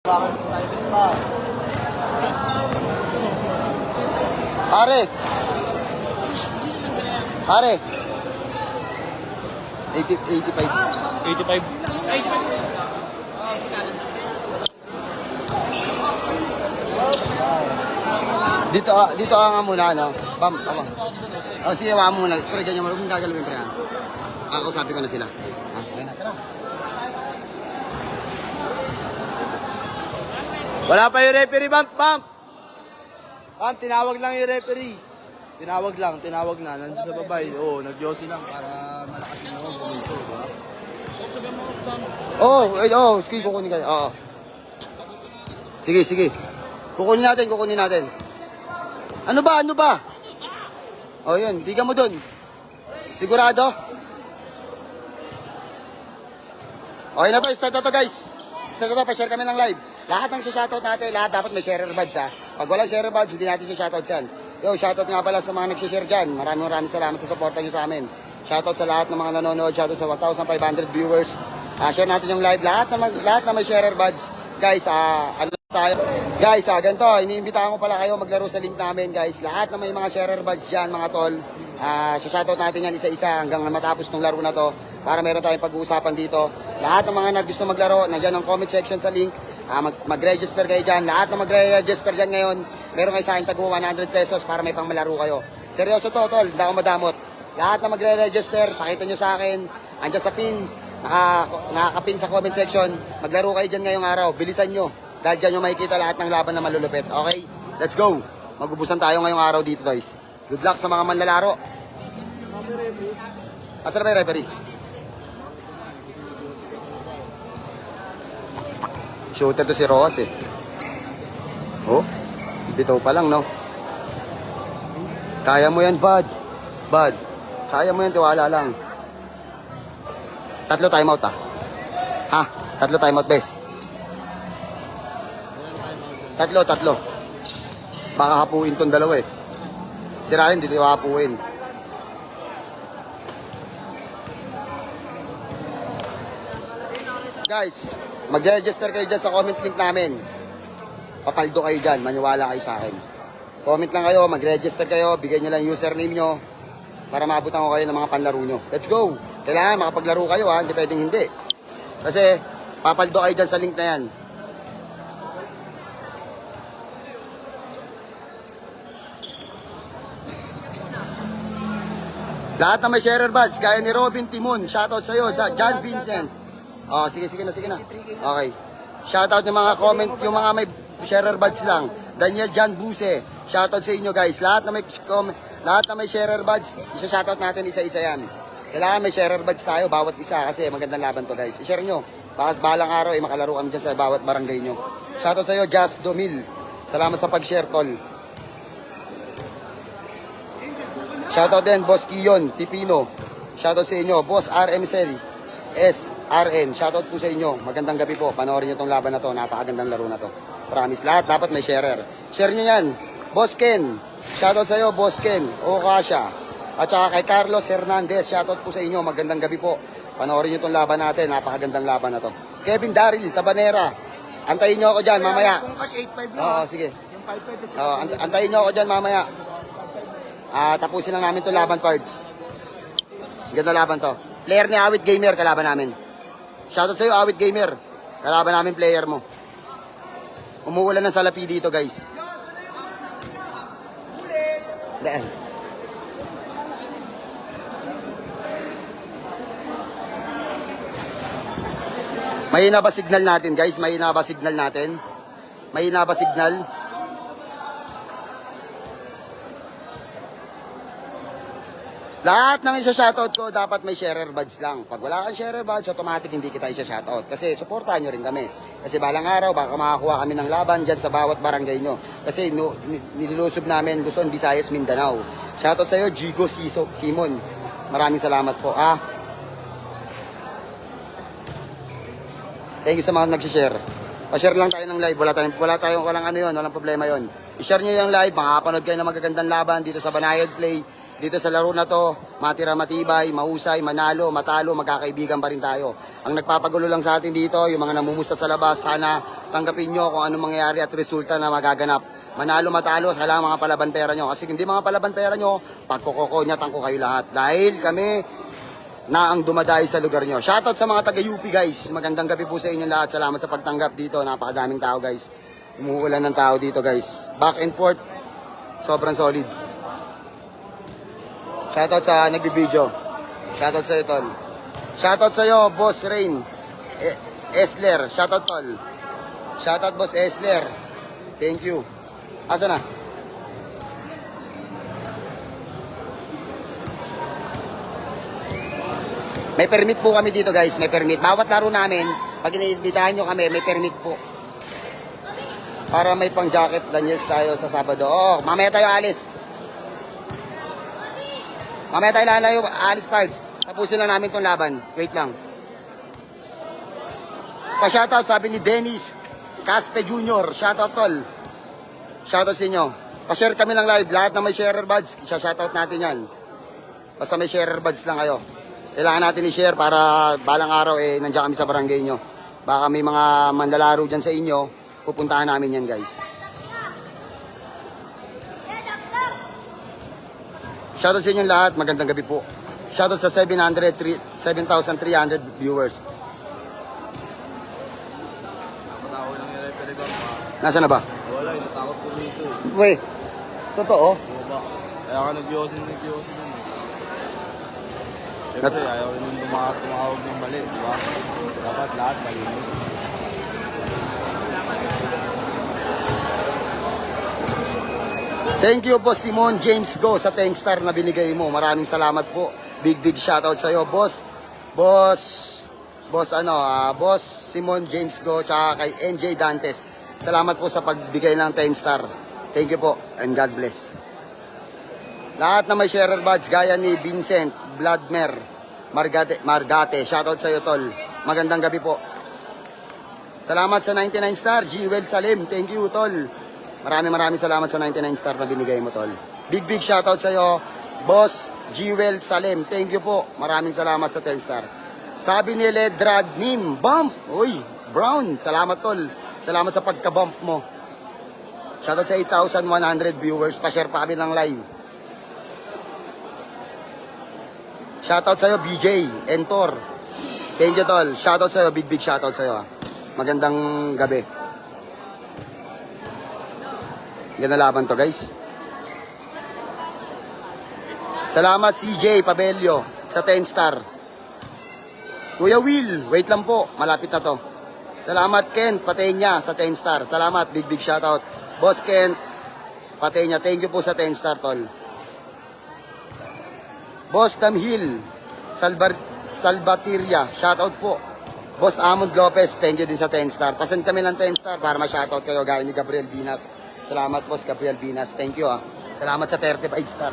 Pare. Pare. 85. 85. Dito ka nga muna, no? Bam, ako. Oh, sige, wala mo muna. Pero ganyan mo, kung gagalawin pre, ha? Ako, sabi ko na sila. Ha? Ayun na, tara. Wala pa yung referee, Bam! Bam! Bam, tinawag lang yung referee. Tinawag na. Nandun sa babay. Oo, nag-yosi lang para malakas yung mga bumito, diba? Oo, sige, kukunin ka. Oo. Sige. Kukunin natin. Ano ba? Oh, yun. Di ka mo dun. Sigurado? Okay na to. Start na to, guys. Pa-share kami ng live. Lahat ng shoutout natin, lahat dapat may sharer buds, ha. Pag walang sharer buds, hindi natin shoutout yan. Yo, shoutout nga pala sa mga nagsishare dyan. Maraming salamat sa suporta nyo sa amin. Shoutout sa lahat ng mga nanonood. Shoutout sa 1,500 viewers. Share natin yung live. Lahat na may sharer buds. Guys, Guys, ganito, iniimbitahan ko pala kayo maglaro sa link namin, guys. Lahat na may mga sharer buds dyan, mga tol. Shoutout natin yan isa-isa hanggang matapos ng laro na to para meron tayong pag-uusapan dito. Lahat ng mga gusto maglaro, nandiyan ang comment section sa link. Mag-register kayo dyan. Lahat na magre-register dyan ngayon, meron kayo sa akin tagwa 100 pesos para may pang malaro kayo. Seryoso to, tol, hindi ako madamot. Lahat na magre-register, pakita nyo sa akin. Andiyan sa pin, nakakapin sa comment section. Maglaro kayo dyan ngayong araw, bilisan nyo. Dahil dyan yung makikita lahat ng laban na malulupit. Okay? Let's go! Magubusan tayo ngayong araw dito, guys. Good luck sa mga manlalaro. Asa na ba yung referee? Shooter to si Rojas, eh. Oh, bitaw pa lang, no? Kaya mo yan, bud. Kaya mo yan, tiwala lang. 3 timeout, ah. Ha? 3 timeout, bes. 3. Baka hapuin tong dalawa, eh. Sirain, dito hapuin. Guys, mag-register kayo dyan sa comment link namin. Papaldo kayo dyan, maniwala kayo sa akin. Comment lang kayo, mag-register kayo, bigay nyo lang username nyo para maabutan ko kayo ng mga panlaro nyo. Let's go! Kailangan makapaglaro kayo, ha, hindi pwedeng hindi. Kasi papaldo kayo dyan sa link na yan. Lahat na may sharer buds, kaya ni Robin Timon, shoutout sa'yo, John Vincent. Oh, sige na. Okay. Shoutout yung mga comment, yung mga may sharer buds lang. Daniel Jan Buse, shoutout sa inyo, guys. Lahat na may sharer buds, isa-shoutout natin isa-isa yan. Kailangan may sharer buds tayo, bawat isa, kasi magandang laban to, guys. I-share nyo. Baka balang araw, makalaro kami dyan sa bawat barangay nyo. Shoutout sa'yo, Just Domil. Salamat sa pag-share, tol. Shoutout din, Boss Kiyon, Tipino. Shoutout sa inyo, Boss RMCL, SRN. Shoutout po sa inyo. Magandang gabi po. Panoorin nyo tong laban na to. Napakagandang laro na to. Promise. Lahat dapat may sharer. Share nyo yan. Boss Ken. Shoutout sa iyo, Boss Ken. Okasha. At saka kay Carlos Hernandez. Shoutout po sa inyo. Magandang gabi po. Panoorin nyo tong laban natin. Napakagandang laban na to. Kevin Daryl, Tabanera. Antayin nyo ako dyan mamaya. Oo, sige. Antayin nyo ako dyan mamaya. Tapusin lang namin itong laban, parts. Ganda laban to. Player ni Awit Gamer, kalaban namin. Shoutout sa'yo, Awit Gamer. Kalaban namin player mo. Umuulan ng salapi dito, guys. Daan. Mahina ba signal natin, guys? Mahina ba signal natin? Mahina ba signal? Lahat ng isa-shoutout ko, dapat may sharer buds lang. Pag wala kang sharer buds, automatic hindi kita isa-shoutout. Kasi supportahan nyo rin kami. Kasi balang araw, baka makakuha kami ng laban dyan sa bawat barangay nyo. Kasi nililusob namin Luzon, Visayas, Mindanao. Shoutout sa'yo, Gigo Simon. Maraming salamat po. Thank you sa mga nagsishare. Pa-share lang tayo ng live. Wala tayong walang ano yun, walang problema yun. I-share nyo yung live, makakapanood kayo ng magagandang laban dito sa Banayad Play. Dito sa laro na to, matira matibay, mahusay, manalo, matalo, magkakaibigan pa rin tayo. Ang nagpapagulo lang sa atin dito, yung mga namumusta sa labas, sana tanggapin nyo kung anong mangyayari at resulta na magaganap. Manalo, matalo, kailangan mga palaban pera nyo. Kasi hindi mga palaban pera nyo, pagkukukonyatan ko kayo lahat. Dahil kami na ang dumadayo sa lugar nyo. Shoutout sa mga taga-UP guys. Magandang gabi po sa inyo lahat. Salamat sa pagtanggap dito. Napakadaming tao guys. Umuulan ng tao dito guys. Back and forth, sobrang solid. Shoutout sa nagbibideo. Shoutout sa iyo, tol. Shoutout sa iyo, Boss Rain. Esler. Shoutout, tol. Shoutout, Boss Esler. Thank you. Asa na? May permit po kami dito, guys. May permit. Bawat laro namin, pag iniibitahan nyo kami, may permit po. Para may pang jacket Daniels tayo sa Sabado. Oh, mamaya tayo alis. Mamaya tayo lalayo, Alice Parks. Tapusin lang namin itong laban. Wait lang. Pa-shoutout, sabi ni Dennis Caspe Jr. Shoutout, tol. Shoutout sa inyo. Pa-share kami lang live. Lahat na may sharer buds, isa-shoutout natin yan. Basta may sharer buds lang kayo. Kailangan natin i-share para balang araw, nandiyan kami sa barangay nyo. Baka may mga manlalaro dyan sa inyo, pupuntahan namin yan, guys. Shoutout sa inyong lahat, magandang gabi po. Shoutout sa 7,300 viewers. Matawag lang yung referee ba? Nasaan na ba? Wala, natakot po dito. Wait, totoo? Oo ba? Kaya ka nag-yosin nun. Siyempre, ayaw nung tumawag ng mali, di ba? Dapat lahat malinis. Thank you po, Simon James Go, sa 10 star na binigay mo. Maraming salamat po. Big shoutout sa iyo, boss Simon James Go, tsaka kay NJ Dantes. Salamat po sa pagbigay ng 10 star. Thank you po, and God bless. Lahat na may sharer badge, gaya ni Vincent Vladmer Margate. Shoutout sa iyo, tol. Magandang gabi po. Salamat sa 99 star, Jewel Salim. Thank you, tol. Maraming salamat sa 99 star na binigay mo, tol. Big shoutout sa iyo, Boss Jewel Salim. Thank you po. Maraming salamat sa 10 star. Sabi ni Ledrad Nim, bump. Uy, Brown. Salamat, tol. Salamat sa pagka-bump mo. Shoutout sa 8,100 viewers. Pa-share pa kami ng live. Shoutout sa iyo, BJ Entor. Thank you, tol. Shoutout sa iyo, big shoutout sa iyo. Magandang gabi. Ganda laban to, guys. Salamat CJ Pabelio sa 10 star. Kuya Will, wait lang po, malapit na to. Salamat Kent Patenya sa 10 star. Salamat, big shoutout. Boss Kent Patenya, thank you po sa 10 star, tol. Boss Damhil Salbatiria, shoutout po. Boss Amond Lopez, thank you din sa 10 star. Pasend kami ng 10 star para ma-shoutout kayo, gaya ni Gabriel Binas. Salamat, Boss Gabriel Binas. Thank you, ah. Salamat sa 35 star.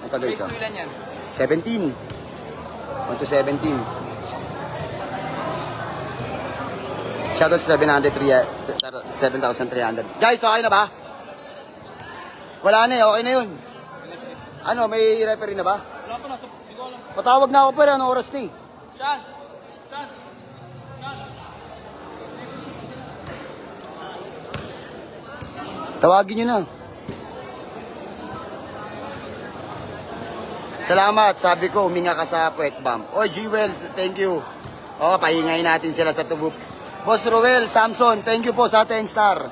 Ito, guys, ah. 17. 1 to 17. Shoutout sa 7,300. Guys, okay na ba? Wala na, okay na yun. Ano, may referee na ba? Wala pa na, hindi ko alam. Patawag na ako, pero ano oras na eh? Chan! Tawagin nyo na. Salamat, sabi ko, huminga ka sa puwet bump. Oy, G-Well, thank you. O, pahingayin natin sila sa tubo. Boss Roel Samson, thank you po sa 10 star.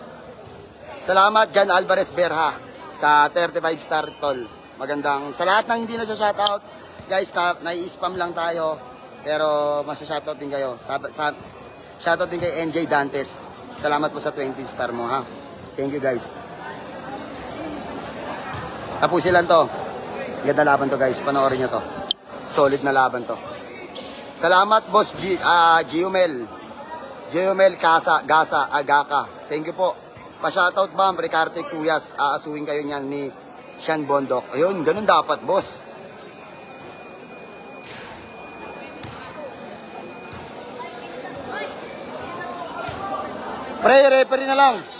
Salamat, Jan Alvarez Berha, sa 35 star, tol. Magandang, sa lahat ng hindi na siya shoutout, guys, nai-spam lang tayo, pero masya-shoutout din kayo. Shoutout din kay NJ Dantes. Salamat po sa 20 star mo, ha. Thank you, guys. Tapusin lang to. Ganda laban to, guys. Panoorin nyo to. Solid na laban to. Salamat, Boss Giumel Gasa Agaka. Thank you po. Pa-shoutout, Bam. Ricarte Cuyas. Aasuhin kayo niyan ni Sean Bondok. Ayun, ganun dapat, boss. Pre, referee na lang.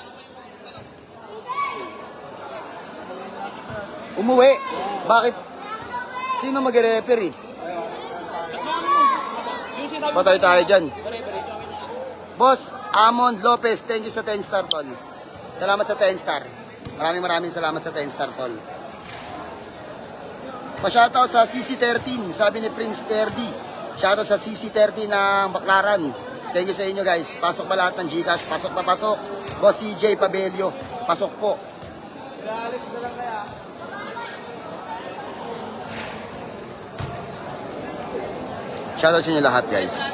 Umuwi. Bakit? Sino mag-referee? Patay tayo dyan. Boss Amon Lopez, thank you sa 10 star tol. Salamat sa 10 star. Maraming salamat sa 10 star tol. Pa-shoutout sa CC13, sabi ni Prince Terdy. Shoutout sa CC13 ng Baclaran. Thank you sa inyo guys. Pasok pa lahat ng Gcash. Pasok na pasok. Boss CJ Pabelio. Pasok po. Shoutout sa inyo lahat guys.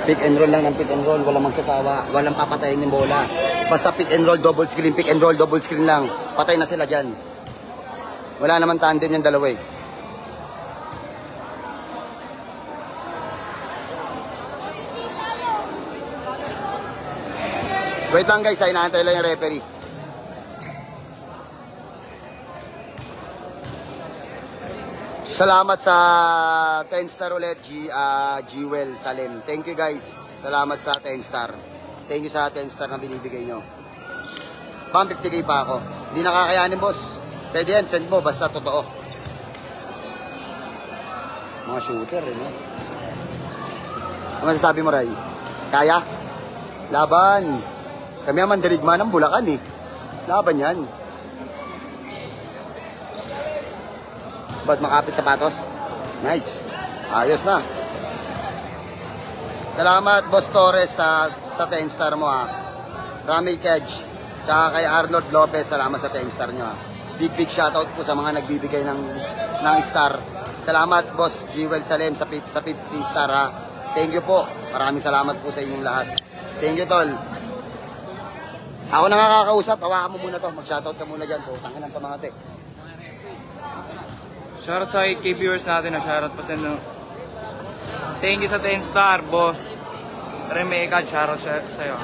Pick and roll lang ng pick and roll, walang magsasawa, walang papatayin ng bola. Basta pick and roll, double screen, pick and roll, double screen lang. Patay na sila dyan. Wala naman tandem yung dalawa eh. Wait lang guys, inaantay lang yung referee. Salamat sa 10 star ulit, Jewel Salim. Thank you guys. Salamat sa 10 star. Thank you sa 10 star na binibigay nyo. Bang 50k pa ako. Hindi nakakayanin boss. Pwede yan, send mo, basta totoo. Mga shooter eh, no? Ano masasabi mo, Ray? Kaya? Laban. Kami ang mandirigma ng Bulacan eh. Laban yan. Ba't makapit sapatos? Nice. Ayos na. Salamat, Boss Torres, sa 10 star mo ha. Rami Kedge. Tsaka kay Arnold Lopez, salamat sa 10 star nyo ha. Big shoutout po sa mga nagbibigay ng star. Salamat, Boss Jewel Salem, sa 50 star ha. Thank you po. Maraming salamat po sa inyong lahat. Thank you, Tol. Ako na nga kakausap. Hawakan mo muna to. Mag-shoutout ka muna dyan po. Tangin ng pamangate. Shoutout sa 8K viewers natin na shoutout pa sa Thank you sa 10 star, boss. Remeka, shoutout sa'yo. Shoutout sa'yo.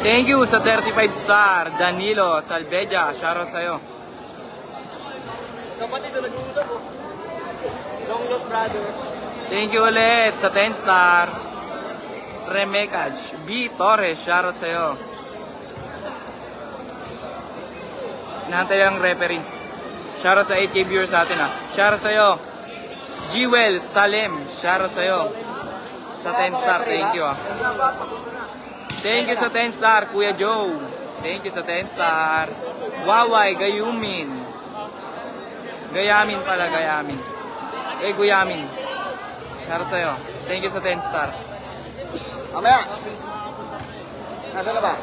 Thank you sa 35 star, Danilo Salveja, shoutout sa'yo. Kapatid na nag-uusap po. Long lost brother. Thank you ulit sa 10 star, Remekaj B. Torres, shoutout sa'yo. Nahantay lang referee. Shoutout sa 8K viewers natin ha. Shoutout sa'yo. Jewel Salem, shoutout sa'yo. Sa 10 star, thank you ha. Thank you sa 10 star, Kuya Joe. Thank you sa 10 star. Waway, Gayumin. Gayamin pala, Gayamin. Guyamin. Shoutout sa'yo. Thank you sa 10 star. Mamaya. Nasaan na ba?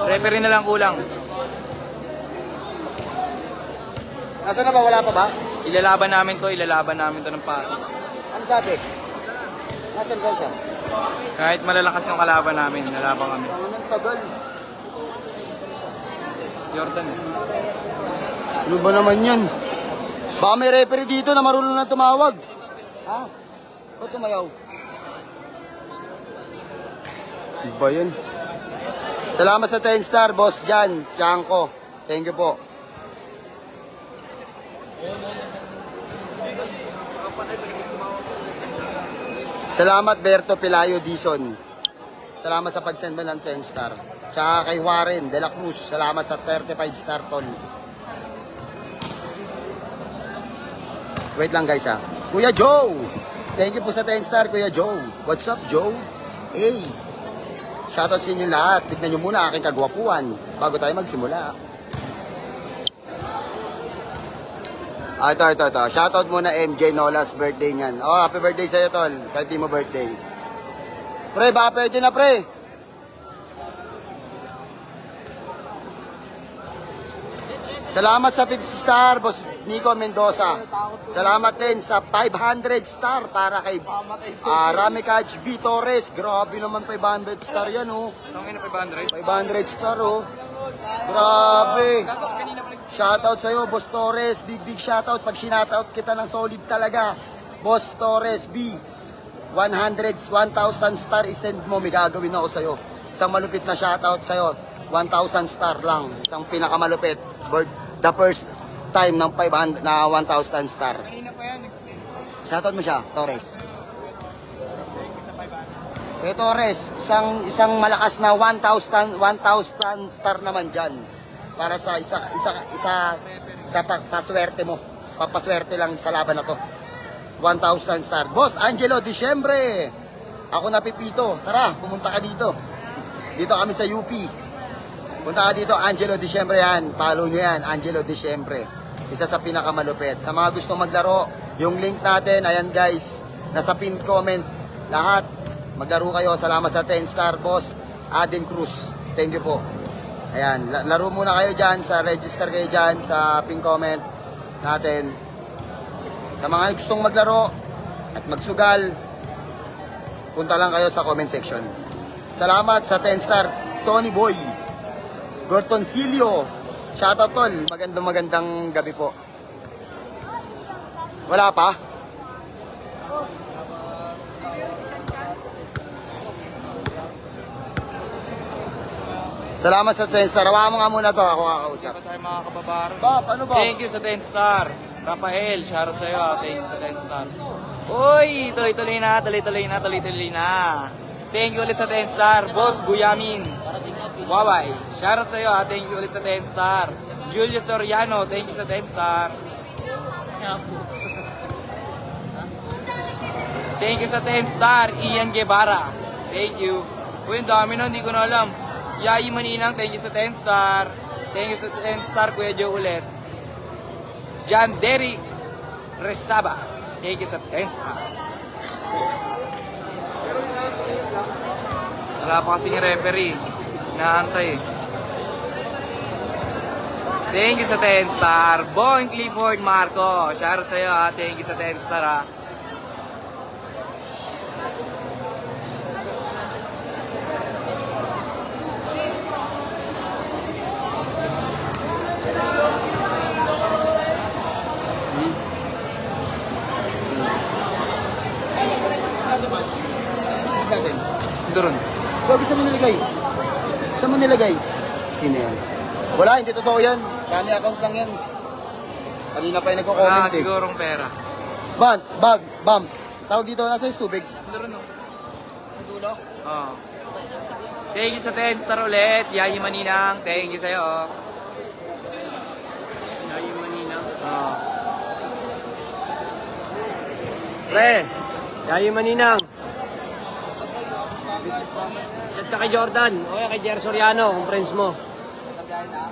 Referee na lang kulang. Nasaan na ba? Wala pa ba? Ilalaban namin to ng Paris. Ano sabi? Nasaan daw siya? Kahit malalakas yung kalaban namin, lalaban kami. Ang tagal. Jordan eh. Ano ba naman yan? Baka may referee dito na marunong na tumawag. Ha? Ba't tumayaw? Ano ba yun? Salamat sa 10 star, Boss Jan, Tiangco. Thank you po. Salamat, Berto Pilayo Dison. Salamat sa pag-send mo ng 10 star. Tsaka kay Warren De La Cruz, salamat sa 35 star tol. Wait lang guys ha. Kuya Joe! Thank you po sa 10 star, Kuya Joe. What's up, Joe? Hey! Shoutout sa inyo lahat. Tignan nyo muna aking kagwapuan bago tayo magsimula. Ito. Shoutout muna MJ Nolas, birthday niyan. Oh, happy birthday sa'yo, tol. Kahit di mo birthday. Pre, baka pwede na, pre. Salamat sa 50 star, Boss Nico Mendoza. Salamat din sa 500 star para kay Ramikaj B. Torres. Grabe naman 500 star yan, oh. Tangin na 500. 500 star, oh. Grabe. Shoutout sa'yo, Boss Torres. Big shoutout. Pag sinoutout kita ng solid talaga. Boss Torres B. 1,000 star isend mo. May gagawin ako sa'yo. Isang malupit na shoutout sa'yo. 1,000 star lang. Isang pinakamalupit. the first time ng 500 na 1,000 star. Kanina pa yan, nagsisend. Shoutout mo siya, Torres. Kay Torres, isang malakas na 1,000 star naman dyan. Para sa paswerte mo. Papaswerte lang sa laban na to. 1,000 star. Boss Angelo Diciembre. Ako na Pipito. Tara, pumunta ka dito. Dito kami sa UP. Punta ka dito, Angelo Diciembre yan. Follow nyo yan, Angelo Diciembre. Isa sa pinakamalupit. Sa mga gustong maglaro, yung link natin, ayan guys, nasa pin comment. Lahat, maglaro kayo. Salamat sa 10 star, boss Aden Cruz. Thank you po. Ayan, laro muna kayo dyan, register kayo dyan sa pin comment natin. Sa mga gustong maglaro at magsugal, punta lang kayo sa comment section. Salamat sa 10 star, Tony Boy, Gortoncilio. Shoutout tol, magandang gabi po. Wala pa? Salamat sa 10 star. Hawakan mo nga muna to, ako kakausap. Hindi pa tayo mga kababaran. Bob, ano ba? Thank you sa 10 star. Rafael, shoutout sa'yo. Thank you sa 10 star. Uy, tuloy-tuloy na. Thank you ulit sa 10 star. Boss Guyamin. Waway, shoutout sa'yo. Thank you ulit sa 10 star. Julius Soriano, thank you sa 10 star. Thank you sa 10 star. Ian Guevara. Thank you. Uy, ang dami na, hindi ko na alam. Yayi Maninang, thank you sa 10 star. Thank you sa 10 star, Kuya Joe ulit. John Derry Resaba, thank you sa 10 star. Wala pa kasing referee. Naantay. Thank you sa 10 star. Boeing Clifford Marco, shoutout sa'yo ha. Thank you sa 10 star ha. Doon. Gagi, saan mo nilagay? Saan mo nilagay? Sino yan? Wala, hindi totoo yan. Kami account lang yan. Kanina pa yung nagko-comment eh. Sigurong pera. Bam. Tawag dito, nasa yung tubig. Doon no. Sa dulo. Oh. Thank you sa 10 star ulit. Yayi Maninang, thank you sa'yo. Yayi Maninang. Oh. Pre, Yayi Maninang. Chat ka kay Jordan, o kay Jer Soriano, kung friends mo. Sabihin na.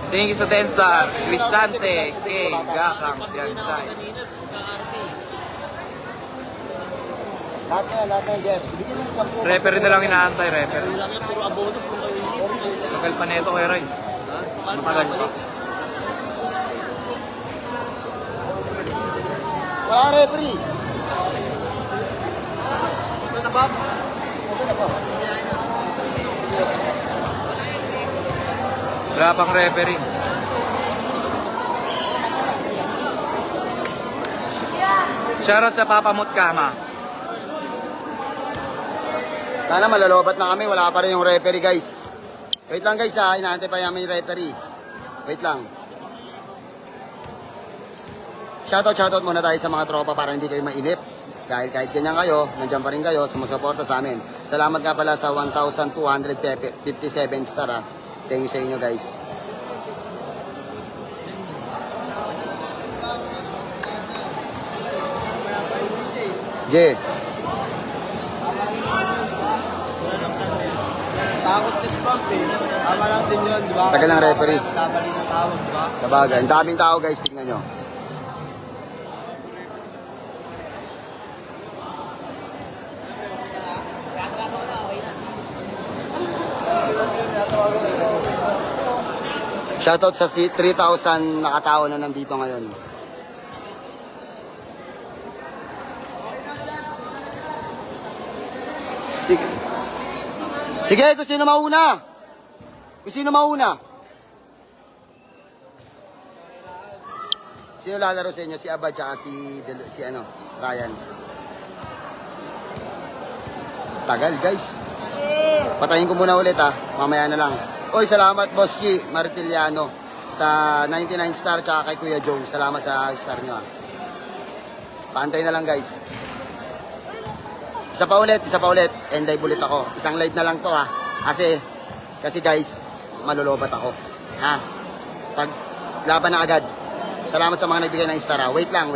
Thank you sa 10 star. Crisante, K, Gakang, Yansay. Lahat na yan, Jeff. Bigyan mo ng 10. Referee na lang inaantay, referee. Tagal pa neto kay Roy. Matagal pa. Wala referee. Ito na, Bob. Wala pang referee. Shoutout sa Papa Mutkama. Sana malalobat na kami, wala pa rin yung referee guys. Wait lang guys ha, inaantay pa namin yung referee. Wait lang. Shoutout muna tayo sa mga tropa para hindi kayo mainip. Dahil kahit ganyan kayo, nandiyan pa rin kayo, sumusuporta sa amin. Salamat nga pala sa 1,257 star ha. Thank you sa inyo guys. Yeah. Takot kasi Bob eh. Tama lang din yun, di ba? Tagal ng referee. Tama din ang tawag, di ba? Sabagay, ang daming tao guys, tingnan nyo. Shoutout sa 3,000 nakatao na nandito ngayon. Sige, kung sino mauna? Sino lalaro sa inyo? Si Abad tsaka si Ryan. Tagal, guys. Patayin ko muna ulit, ha. Mamaya na lang. Oy, salamat, Boss G Martiliano. Sa 99 star, tsaka kay Kuya Joe. Salamat sa star nyo, ha. Pantay na lang, guys. Isa pa ulit. End live ulit ako. Isang live na lang to, ha. Kasi guys, malulobat ako. Ha? Pag laban na agad. Salamat sa mga nagbigay ng star, ha. Wait lang.